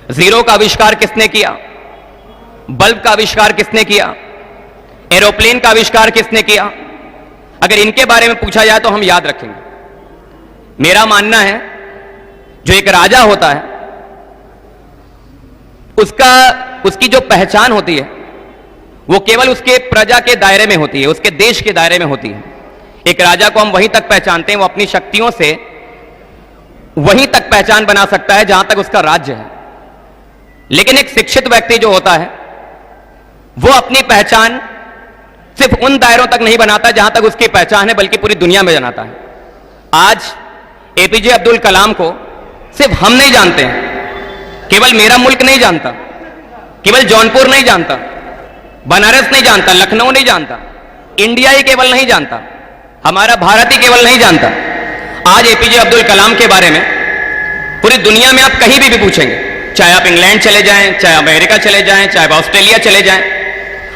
Zero का आविष्कार किसने किया? बल्ब का आविष्कार किसने किया? एरोप्लेन का आविष्कार किसने किया? अगर इनके बारे में पूछा जाए तो हम याद रखेंगे। मेरा मानना है जो एक राजा होता है उसकी जो पहचान होती है वो केवल उसके प्रजा के दायरे में होती है, उसके देश के दायरे में होती है। एक राजा को हम वहीं तक पहचानते हैं, वो अपनी शक्तियों से वहीं तक पहचान बना सकता है जहां तक उसका राज्य है। लेकिन एक शिक्षित व्यक्ति जो होता है वो अपनी पहचान सिर्फ उन दायरों तक नहीं बनाता जहां तक उसकी पहचान है, बल्कि पूरी दुनिया में बनाता है। आज एपीजे अब्दुल कलाम को सिर्फ हम नहीं जानते हैं, केवल मेरा मुल्क नहीं जानता, केवल जौनपुर नहीं जानता, बनारस नहीं जानता, लखनऊ नहीं जानता, इंडिया ही केवल नहीं जानता, हमारा भारत ही केवल नहीं जानता। आज एपीजे अब्दुल कलाम के बारे में पूरी दुनिया में आप कहीं भी पूछेंगे, चाहे आप इंग्लैंड चले जाएं, चाहे अमेरिका चले जाएं, चाहे आप ऑस्ट्रेलिया चले जाएं,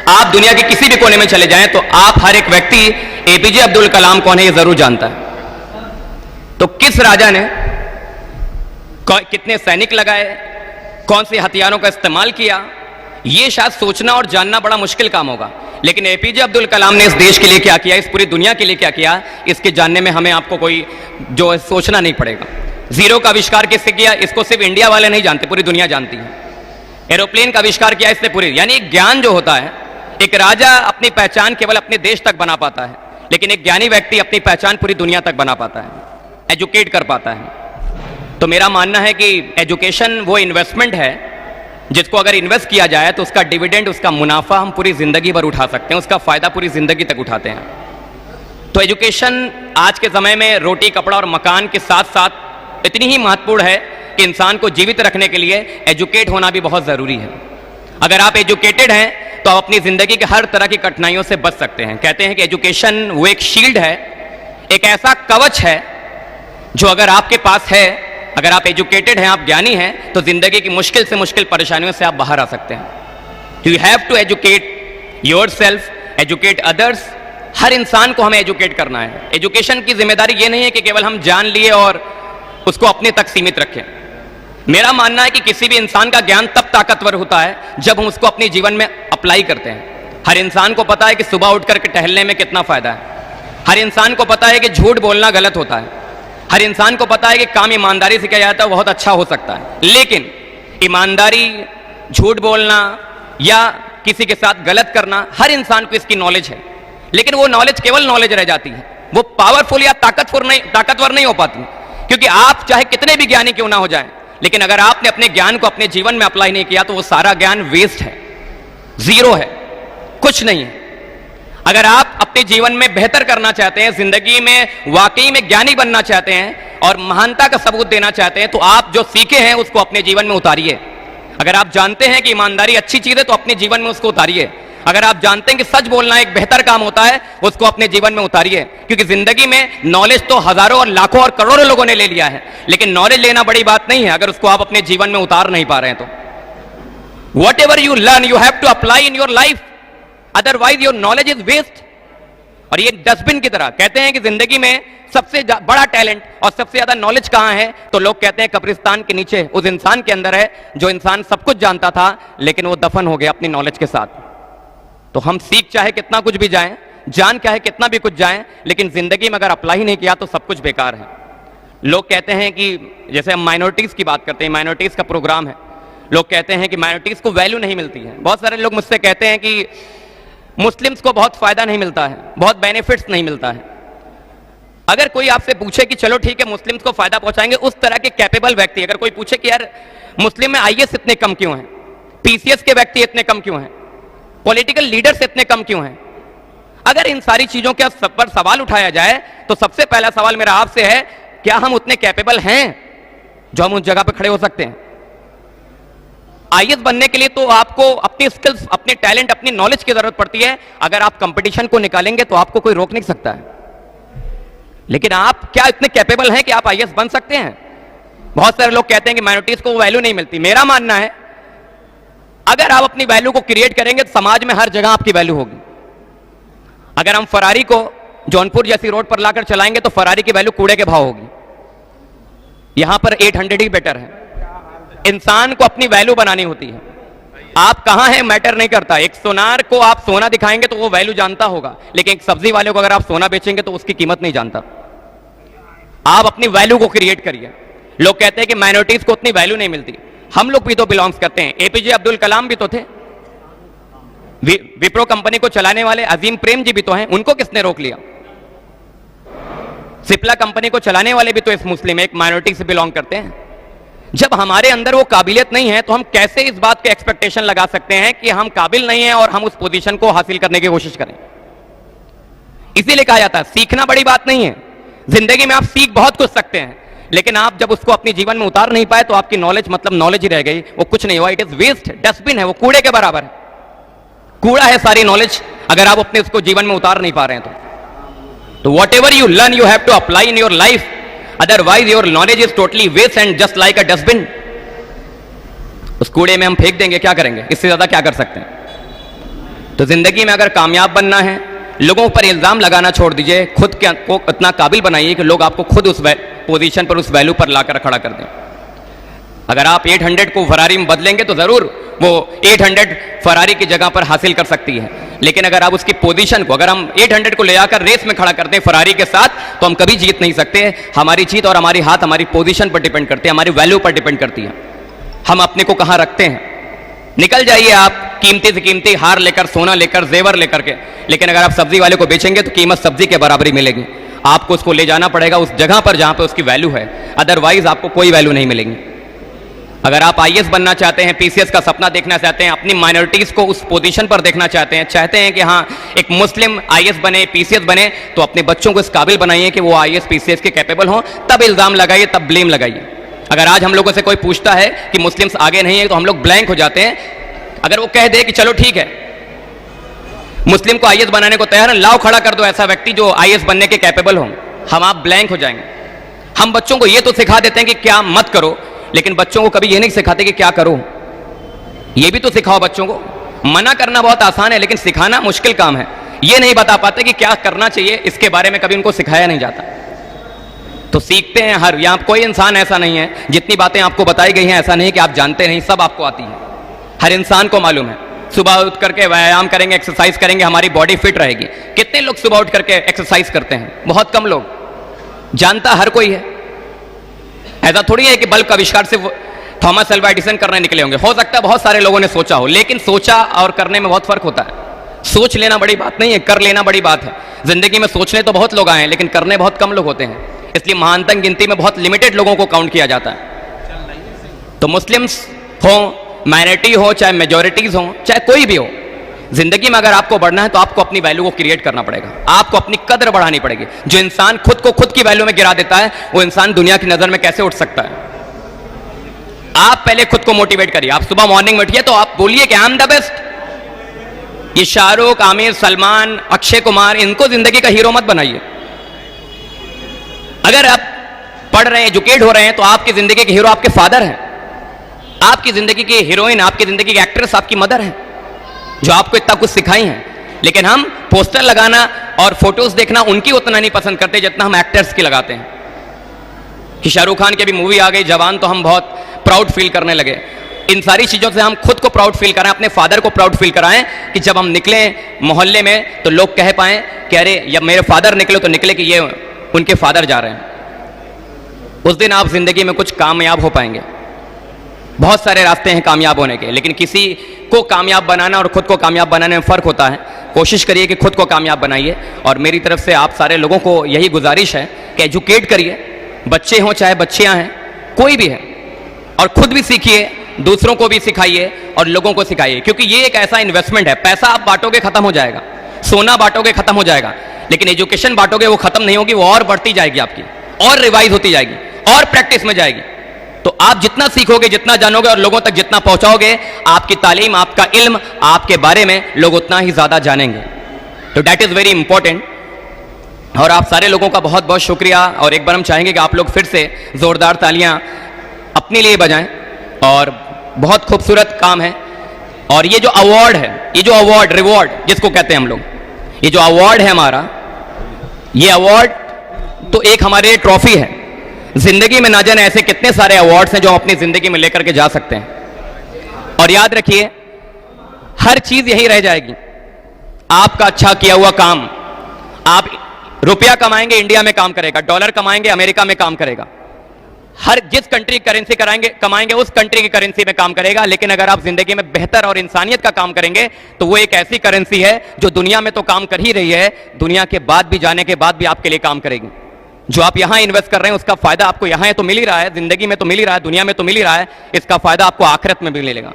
आप दुनिया के किसी भी कोने में चले जाएं, तो आप हर एक व्यक्ति एपीजे अब्दुल कलाम कौन है ये जरूर जानता है। तो किस राजा ने कितने सैनिक लगाए, कौन से हथियारों का इस्तेमाल किया, यह शायद सोचना और जानना बड़ा मुश्किल काम होगा। लेकिन एपीजे अब्दुल कलाम ने इस देश के लिए क्या किया, इस पूरी दुनिया के लिए क्या किया, इसके जानने में हमें आपको कोई जो सोचना नहीं पड़ेगा। जीरो का आविष्कार किससे किया, इसको सिर्फ इंडिया वाले नहीं जानते, पूरी दुनिया जानती है। एरोप्लेन का आविष्कार किया इससे पूरी, यानी ज्ञान जो होता है, एक राजा अपनी पहचान केवल अपने देश तक बना पाता है, लेकिन एक ज्ञानी व्यक्ति अपनी पहचान पूरी दुनिया तक बना पाता है, एजुकेट कर पाता है। तो मेरा मानना है कि एजुकेशन वो इन्वेस्टमेंट है जिसको अगर इन्वेस्ट किया जाए तो उसका डिविडेंड, उसका मुनाफा हम पूरी जिंदगी भर उठा सकते हैं, उसका फायदा पूरी जिंदगी तक उठाते हैं। तो एजुकेशन आज के समय में रोटी कपड़ा और मकान के साथ साथ इतनी ही महत्वपूर्ण है कि इंसान को जीवित रखने के लिए एजुकेट होना भी बहुत जरूरी है। अगर आप एजुकेटेड हैं तो आप अपनी जिंदगी के हर तरह की कठिनाइयों से बच सकते हैं। कहते हैं कि एजुकेशन वो एक शील्ड है, एक ऐसा कवच है जो अगर आपके पास है, अगर आप एजुकेटेड हैं, आप ज्ञानी हैं, तो जिंदगी की मुश्किल से मुश्किल परेशानियों से आप बाहर आ सकते हैं। You have to educate yourself, educate others. हर इंसान को हमें एजुकेट करना है। एजुकेशन की जिम्मेदारी ये नहीं है कि केवल हम जान लिए और उसको अपने तक सीमित रखें। मेरा मानना है कि किसी भी इंसान का ज्ञान तब ताकतवर होता है जब हम उसको अपने जीवन में अप्लाई करते हैं। हर इंसान को पता है कि सुबह उठ करके टहलने में कितना फायदा है। हर इंसान को पता है कि झूठ बोलना गलत होता है। हर इंसान को पता है कि काम ईमानदारी से किया जाता है बहुत अच्छा हो सकता है। लेकिन ईमानदारी, झूठ बोलना या किसी के साथ गलत करना, हर इंसान को इसकी नॉलेज है, लेकिन वो नॉलेज केवल नॉलेज रह जाती है, वो पावरफुल या ताकतवर नहीं हो पाती। क्योंकि आप चाहे कितने भी ज्ञानी क्यों ना हो जाएं, लेकिन अगर आपने अपने ज्ञान को अपने जीवन में अप्लाई नहीं किया तो वो सारा ज्ञान वेस्ट है, जीरो है, कुछ नहीं है। अगर आप अपने जीवन में बेहतर करना चाहते हैं, जिंदगी में वाकई में ज्ञानी बनना चाहते हैं और महानता का सबूत देना चाहते हैं, तो आप जो सीखे हैं उसको अपने जीवन में उतारिए। अगर आप जानते हैं कि ईमानदारी अच्छी चीज है तो अपने जीवन में उसको उतारिए। अगर आप जानते हैं कि सच बोलना एक बेहतर काम होता है, उसको अपने जीवन में उतारिए। क्योंकि जिंदगी में नॉलेज तो हजारों और लाखों और करोड़ों लोगों ने ले लिया है, लेकिन नॉलेज लेना बड़ी बात नहीं है अगर उसको आप अपने जीवन में उतार नहीं पा रहे हैं तो। Whatever you learn you have to apply in your life, otherwise your knowledge is waste. और ये डस्टबिन की तरह कहते हैं कि जिंदगी में सबसे बड़ा टैलेंट और सबसे ज्यादा नॉलेज कहां है, तो लोग कहते हैं कब्रिस्तान के नीचे उस इंसान के अंदर है जो इंसान सब कुछ जानता था लेकिन वो दफन हो गया अपनी नॉलेज के साथ। तो हम सीख चाहे कितना कुछ भी जाएं, जान चाहे कितना भी कुछ जाएं, लेकिन जिंदगी में अगर अप्लाई नहीं किया तो सब कुछ बेकार है। लोग कहते हैं कि जैसे हम माइनॉरिटीज की बात करते हैं, माइनॉरिटीज का प्रोग्राम है, लोग कहते हैं कि माइनॉरिटीज को वैल्यू नहीं मिलती है। बहुत सारे लोग मुझसे कहते हैं कि मुस्लिम्स को बहुत फायदा नहीं मिलता है, बहुत बेनिफिट्स नहीं मिलता है। अगर कोई आपसे पूछे कि चलो ठीक है मुस्लिम्स को फायदा पहुंचाएंगे, उस तरह के कैपेबल व्यक्ति, अगर कोई पूछे कि यार मुस्लिम में आईएएस इतने कम क्यों हैं, पीसीएस के व्यक्ति इतने कम क्यों हैं, पॉलिटिकल लीडर्स इतने कम क्यों हैं, अगर इन सारी चीजों के सब पर सवाल उठाया जाए तो सबसे पहला सवाल मेरा आपसे है, क्या हम उतने कैपेबल हैं जो हम उस जगह पर खड़े हो सकते हैं? आईएएस बनने के लिए तो आपको अपनी स्किल्स, अपने टैलेंट, अपनी नॉलेज की जरूरत पड़ती है। अगर आप कंपटीशन को निकालेंगे तो आपको कोई रोक नहीं सकता है, लेकिन आप क्या इतने कैपेबल हैं कि आप आईएएस बन सकते हैं? बहुत सारे लोग कहते हैं कि माइनॉरिटीज को वैल्यू नहीं मिलती। मेरा मानना है अगर आप अपनी वैल्यू को क्रिएट करेंगे तो समाज में हर जगह आपकी वैल्यू होगी। अगर हम फरारी को जौनपुर जैसी रोड पर लाकर चलाएंगे तो फरारी की वैल्यू कूड़े के भाव होगी। यहां पर 800 ही बेटर है, इंसान को अपनी वैल्यू बनानी होती है। आप कहां हैं मैटर नहीं करता। एक सोनार को आप सोना दिखाएंगे तो वो वैल्यू जानता होगा, लेकिन एक सब्जी वाले को अगर आप सोना बेचेंगे तो उसकी कीमत नहीं जानता। आप अपनी वैल्यू को क्रिएट करिए। लोग कहते हैं कि माइनॉरिटीज को उतनी वैल्यू नहीं मिलती। हम लोग भी तो बिलोंग्स करते हैं। एपीजे अब्दुल कलाम भी तो थे, विप्रो कंपनी को चलाने वाले अजीम प्रेम जी भी तो हैं, उनको किसने रोक लिया? सिप्ला कंपनी को चलाने वाले भी तो इस मुस्लिम एक माइनॉरिटी से बिलोंग करते हैं। जब हमारे अंदर वो काबिलियत नहीं है तो हम कैसे इस बात के एक्सपेक्टेशन लगा सकते हैं कि हम काबिल नहीं है और हम उस पोजीशन को हासिल करने की कोशिश करें? इसीलिए कहा जाता है सीखना बड़ी बात नहीं है। जिंदगी में आप सीख बहुत कुछ सकते हैं, लेकिन आप जब उसको अपने जीवन में उतार नहीं पाए तो आपकी नॉलेज मतलब नॉलेज ही रह गई, वो कुछ नहीं हुआ। इट इज वेस्ट, डस्टबिन है, वो कूड़े के बराबर है। कूड़ा है सारी नॉलेज, अगर आप अपने उसको जीवन में उतार नहीं पा रहे हैं तो whatever you learn you have to apply in your life, otherwise your knowledge is totally waste and just like a dustbin. उस कूड़े में हम फेंक देंगे, क्या करेंगे? इससे ज्यादा क्या कर सकते हैं? तो जिंदगी में अगर कामयाब बनना है, लोगों पर इल्जाम लगाना छोड़ दीजिए, खुद को इतना काबिल बनाइए कि लोग आपको खुद उस पोजीशन पर, उस वैल्यू पर लाकर खड़ा कर दें। अगर आप 800 को फरारी में बदलेंगे तो जरूर वो 800 फरारी की जगह पर हासिल कर सकती है, लेकिन अगर आप उसकी पोजीशन को, अगर हम 800 को ले आकर रेस में खड़ा कर दें फरारी के साथ, तो हम कभी जीत नहीं सकते। हमारी जीत और हमारी हाथ हमारी पोजीशन पर डिपेंड करती है, हमारी वैल्यू पर डिपेंड करती है, हम अपने को कहां रखते हैं। निकल जाइए आप कीमती से कीमती हार लेकर, सोना लेकर, जेवर लेकर के, लेकिन अगर आप सब्जी वाले को बेचेंगे तो कीमत सब्जी के बराबरी मिलेगी। आपको उसको ले जाना पड़ेगा उस जगह पर जहां पर उसकी वैल्यू है, अदरवाइज आपको कोई वैल्यू नहीं मिलेगी। अगर आप आईएएस बनना चाहते हैं, पीसीएस का सपना देखना चाहते हैं, अपनी माइनॉरिटीज को उस पोजीशन पर देखना चाहते हैं कि हाँ एक मुस्लिम आईएएस बने, पीसीएस बने, तो अपने बच्चों को इस काबिल बनाइए कि वो आईएएस पीसीएस के कैपेबल हों, तब इल्जाम लगाइए, तब ब्लेम लगाइए। अगर आज हम लोगों से कोई पूछता है कि मुस्लिम्स आगे नहीं है तो हम लोग ब्लैंक हो जाते हैं। अगर वो कह दे कि चलो ठीक है, मुस्लिम को आईएएस बनाने को तैयार है, लाओ खड़ा कर दो ऐसा व्यक्ति जो आईएएस बनने के कैपेबल हो, हम आप ब्लैंक हो जाएंगे। हम बच्चों को ये तो सिखा देते हैं कि क्या मत करो, लेकिन बच्चों को कभी ये नहीं सिखाते कि क्या करो। ये भी तो सिखाओ बच्चों को। मना करना बहुत आसान है, लेकिन सिखाना मुश्किल काम है। ये नहीं बता पाते कि क्या करना चाहिए, इसके बारे में कभी उनको सिखाया नहीं जाता। तो सीखते हैं हर, यहां कोई इंसान ऐसा नहीं है, जितनी बातें आपको बताई गई हैं ऐसा नहीं कि आप जानते नहीं, सब आपको आती है। हर इंसान को मालूम है। सुबह उठ करके व्यायाम करेंगे, एक्सरसाइज करेंगे, हमारी बॉडी फिट रहेगी। कितने लोग सुबह उठ करके एक्सरसाइज करते हैं? बहुत कम लोग। जानता हर कोई है। ऐसा थोड़ी है कि बल्ब का आविष्कार सिर्फ थॉमस अल्वा एडिसन करने निकले होंगे। हो सकता है बहुत सारे लोगों ने सोचा हो, लेकिन सोचा और करने में बहुत फर्क होता है। सोच लेना बड़ी बात नहीं है, कर लेना बड़ी बात है। जिंदगी में सोचने तो बहुत लोग आए हैं, लेकिन करने बहुत कम लोग होते हैं। इसलिए महानतम गिनती में बहुत लिमिटेड लोगों को काउंट किया जाता है। तो मुस्लिम्स हो, माइनॉरिटी हो, चाहे मेजॉरिटीज हो, चाहे कोई भी हो, जिंदगी में अगर आपको बढ़ना है तो आपको अपनी वैल्यू को क्रिएट करना पड़ेगा, आपको अपनी कदर बढ़ानी पड़ेगी। जो इंसान खुद को खुद की वैल्यू में गिरा देता है, वो इंसान दुनिया की नजर में कैसे उठ सकता है? आप पहले खुद को मोटिवेट करिए। आप सुबह मॉर्निंग में उठिए तो आप बोलिए कि आई एम द बेस्ट। ये शाहरुख, आमिर, सलमान, अक्षय कुमार, इनको जिंदगी का हीरो मत बनाइए। अगर आप पढ़ रहे हैं, एजुकेट हो रहे हैं, तो आपकी जिंदगी के हीरो आपके फादर हैं। आपकी जिंदगी की हीरोइन, आपकी जिंदगी की एक्ट्रेस आपकी मदर है, जो आपको इतना कुछ सिखाई हैं। लेकिन हम पोस्टर लगाना और फोटोज देखना उनकी उतना नहीं पसंद करते जितना हम एक्टर्स की लगाते हैं। कि शाहरुख खान की भी मूवी आ गई जवान, तो हम बहुत प्राउड फील करने लगे। इन सारी चीजों से हम खुद को प्राउड फील कराएं, अपने फादर को प्राउड फील कराएं, कि जब हम निकले मोहल्ले में तो लोग कह पाएं कि अरे जब मेरे फादर निकले तो निकले कि ये उनके फादर जा रहे हैं। उस दिन आप जिंदगी में कुछ कामयाब हो पाएंगे। बहुत सारे रास्ते हैं कामयाब होने के, लेकिन किसी को कामयाब बनाना और खुद को कामयाब बनाने में फर्क होता है। कोशिश करिए कि खुद को कामयाब बनाइए। और मेरी तरफ से आप सारे लोगों को यही गुजारिश है कि एजुकेट करिए, बच्चे हों चाहे बच्चियां हैं, कोई भी है, और खुद भी सीखिए, दूसरों को भी सिखाइए और लोगों को सिखाइए। क्योंकि ये एक ऐसा इन्वेस्टमेंट है। पैसा आप बांटोगे खत्म हो जाएगा, सोना बांटोगे खत्म हो जाएगा, लेकिन एजुकेशन बांटोगे वो खत्म नहीं होगी, वो और बढ़ती जाएगी आपकी, और रिवाइज होती जाएगी, और प्रैक्टिस में जाएगी। तो आप जितना सीखोगे, जितना जानोगे और लोगों तक जितना पहुंचाओगे, आपकी तालीम, आपका इल्म, आपके बारे में लोग उतना ही ज्यादा जानेंगे। तो दैट इज वेरी इंपॉर्टेंट। और आप सारे लोगों का बहुत बहुत शुक्रिया। और एक बार हम चाहेंगे कि आप लोग फिर से जोरदार तालियां अपने लिए बजाएं। और बहुत खूबसूरत काम है। और ये जो अवार्ड है, ये जो अवार्ड, रिवॉर्ड जिसको कहते हैं हम लोग, ये जो अवार्ड है हमारा, ये अवार्ड तो एक हमारे ट्रॉफी है, जिंदगी में ना जाने ऐसे कितने सारे अवार्ड्स हैं जो हम अपनी जिंदगी में लेकर के जा सकते हैं। और याद रखिए, हर चीज यही रह जाएगी। आपका अच्छा किया हुआ काम, आप रुपया कमाएंगे इंडिया में काम करेगा, डॉलर कमाएंगे अमेरिका में काम करेगा, हर जिस कंट्री की करेंसी कमाएंगे उस कंट्री की करेंसी में काम करेगा। लेकिन अगर आप जिंदगी में बेहतर और इंसानियत का काम करेंगे तो वो एक ऐसी करेंसी है जो दुनिया में तो काम कर ही रही है, दुनिया के बाद भी, जाने के बाद भी आपके लिए काम करेगी। जो आप यहां इन्वेस्ट कर रहे हैं उसका फायदा आपको यहां तो मिल ही रहा है, जिंदगी में तो मिल ही रहा है, दुनिया में तो मिल ही रहा है, इसका फायदा आपको आखिरत में भी मिलेगा।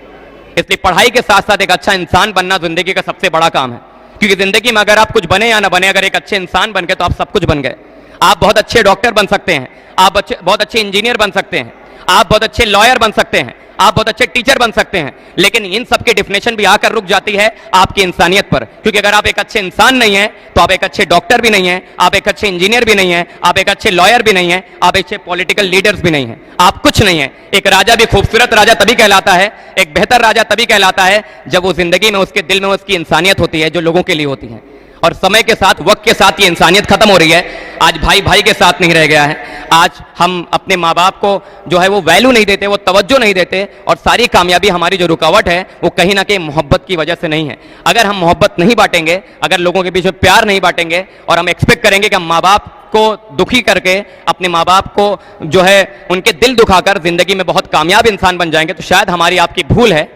इसलिए पढ़ाई के साथ साथ एक अच्छा इंसान बनना जिंदगी का सबसे बड़ा काम है। क्योंकि जिंदगी में अगर आप कुछ बने या ना बने, अगर एक अच्छे इंसान बन गए तो आप सब कुछ बन गए। आप बहुत अच्छे डॉक्टर बन सकते हैं, आप बहुत अच्छे इंजीनियर बन सकते हैं, आप बहुत अच्छे लॉयर बन सकते हैं, आप बहुत अच्छे टीचर बन सकते हैं, लेकिन इन सब की डेफिनेशन भी आकर रुक जाती है आपकी इंसानियत पर। क्योंकि अगर आप एक अच्छे इंसान नहीं हैं तो आप एक अच्छे डॉक्टर भी नहीं हैं, आप एक अच्छे इंजीनियर भी नहीं हैं, आप एक अच्छे लॉयर भी नहीं हैं, आप अच्छे पॉलिटिकल लीडर्स भी नहीं हैं, आप कुछ नहीं हैं। एक राजा भी खूबसूरत राजा तभी कहलाता है, एक बेहतर राजा तभी कहलाता है जब वो जिंदगी में, उसके दिल में उसकी इंसानियत होती है जो लोगों के लिए होती है। और समय के साथ, वक्त के साथ ये इंसानियत खत्म हो रही है। आज भाई भाई के साथ नहीं रह गया है, आज हम अपने माँ बाप को जो है वो वैल्यू नहीं देते, वो तवज्जो नहीं देते, और सारी कामयाबी हमारी जो रुकावट है वो कहीं ना कहीं मोहब्बत की वजह से नहीं है। अगर हम मोहब्बत नहीं बांटेंगे, अगर लोगों के बीच में प्यार नहीं बांटेंगे और हम एक्सपेक्ट करेंगे कि हम माँ बाप को दुखी करके, अपने माँ बाप को जो है उनके दिल दुखाकर जिंदगी में बहुत कामयाब इंसान बन जाएंगे, तो शायद हमारी आपकी भूल है।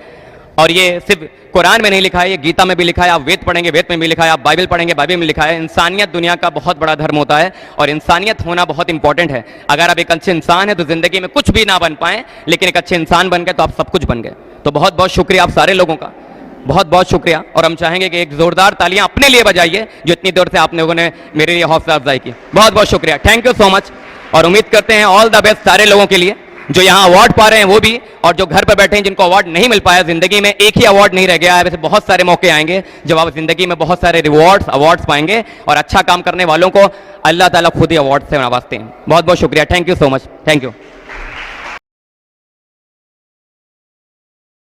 और ये सिर्फ कुरान में नहीं लिखा है, ये गीता में भी लिखा है, आप वेद पढ़ेंगे वेद में भी लिखा है, आप बाइबल पढ़ेंगे बाइबल में लिखा है। इंसानियत दुनिया का बहुत बड़ा धर्म होता है और इंसानियत होना बहुत इंपॉर्टेंट है। अगर आप एक अच्छे इंसान है तो जिंदगी में कुछ भी ना बन पाए, लेकिन एक अच्छे इंसान बन गए तो आप सब कुछ बन गए। तो बहुत बहुत शुक्रिया आप सारे लोगों का, बहुत बहुत शुक्रिया। और हम चाहेंगे कि एक जोरदार तालियां अपने लिए बजाइए जो इतनी देर से आप लोगों ने मेरे लिए हौसला अफजाई की। बहुत बहुत शुक्रिया, थैंक यू सो मच। और उम्मीद करते हैं ऑल द बेस्ट सारे लोगों के लिए, जो यहाँ अवार्ड पा रहे हैं वो भी, और जो घर पर बैठे हैं जिनको अवार्ड नहीं मिल पाया। जिंदगी में एक ही अवार्ड नहीं रह गया है, वैसे बहुत सारे मौके आएंगे जब आप जिंदगी में बहुत सारे अवार्ड्स पाएंगे, और अच्छा काम करने वालों को अल्लाह ताला खुद ही अवार्ड से नवाजते हैं। बहुत बहुत शुक्रिया, thank you so much, thank you.